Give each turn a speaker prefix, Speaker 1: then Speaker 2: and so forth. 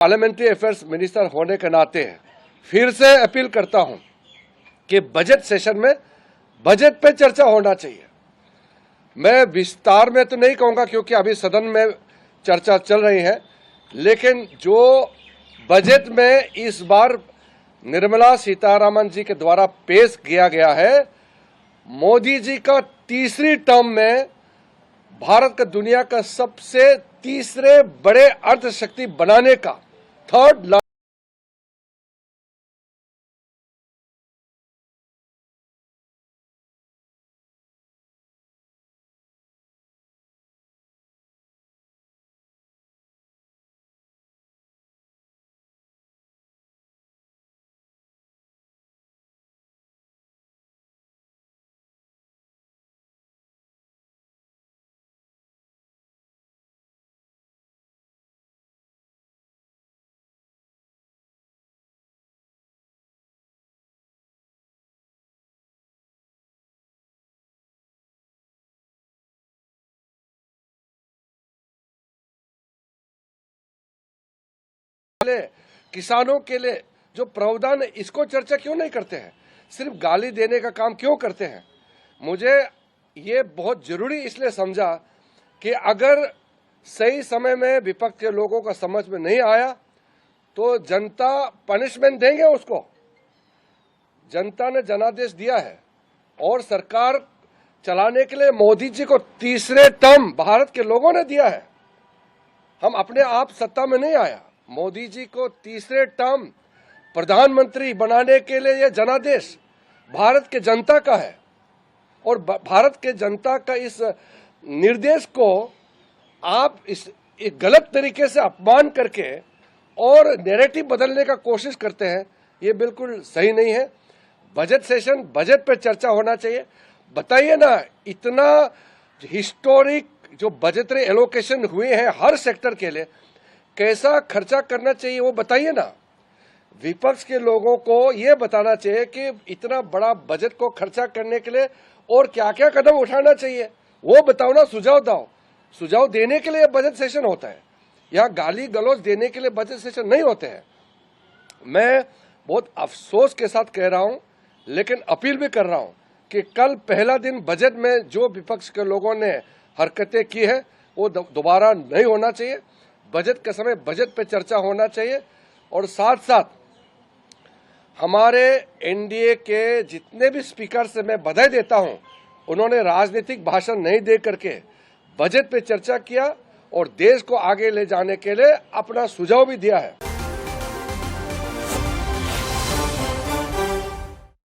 Speaker 1: Parliamentary affairs minister होने के नाते फिर से अपील करता हूं कि बजट सेशन में बजट पे चर्चा होना चाहिए। मैं विस्तार में तो नहीं कहूंगा क्योंकि अभी सदन में चर्चा चल रही है, लेकिन जो बजट में इस बार निर्मला सीतारामन जी के द्वारा पेश किया गया है, मोदी जी का तीसरी टर्म में भारत का दुनिया का सबसे तीसरे बड़े अर्थशक्ति बनाने का थर्ड किसानों के लिए जो प्रावधान है, इसको चर्चा क्यों नहीं करते हैं? सिर्फ गाली देने का काम क्यों करते हैं? मुझे ये बहुत जरूरी इसलिए समझा कि अगर सही समय में विपक्ष के लोगों का समझ में नहीं आया तो जनता पनिशमेंट देंगे उसको। जनता ने जनादेश दिया है और सरकार चलाने के लिए मोदी जी को तीसरे टर्म भारत के लोगों ने दिया है। हम अपने आप सत्ता में नहीं आया। मोदी जी को तीसरे टर्म प्रधानमंत्री बनाने के लिए यह जनादेश भारत के जनता का है और भारत के जनता का इस निर्देश को आप इस एक गलत तरीके से अपमान करके और नैरेटिव बदलने का कोशिश करते हैं, ये बिल्कुल सही नहीं है। बजट सेशन, बजट पे चर्चा होना चाहिए। बताइए ना, इतना हिस्टोरिक जो बजटरी एलोकेशन हुए हैं हर सेक्टर के लिए, कैसा खर्चा करना चाहिए वो बताइए ना। विपक्ष के लोगों को ये बताना चाहिए कि इतना बड़ा बजट को खर्चा करने के लिए और क्या क्या कदम उठाना चाहिए, वो बताओ ना, सुझाव दो। सुझाव देने के लिए बजट सेशन होता है, यहाँ गाली गलौज देने के लिए बजट सेशन नहीं होते हैं। मैं बहुत अफसोस के साथ कह रहा हूं, लेकिन अपील भी कर रहा हूं कि कल पहला दिन बजट में जो विपक्ष के लोगों ने हरकतें की है वो दोबारा नहीं होना चाहिए। बजट के समय बजट पे चर्चा होना चाहिए और साथ साथ हमारे एनडीए के जितने भी स्पीकर से मैं बधाई देता हूं, उन्होंने राजनीतिक भाषण नहीं दे करके बजट पे चर्चा किया और देश को आगे ले जाने के लिए अपना सुझाव भी दिया है।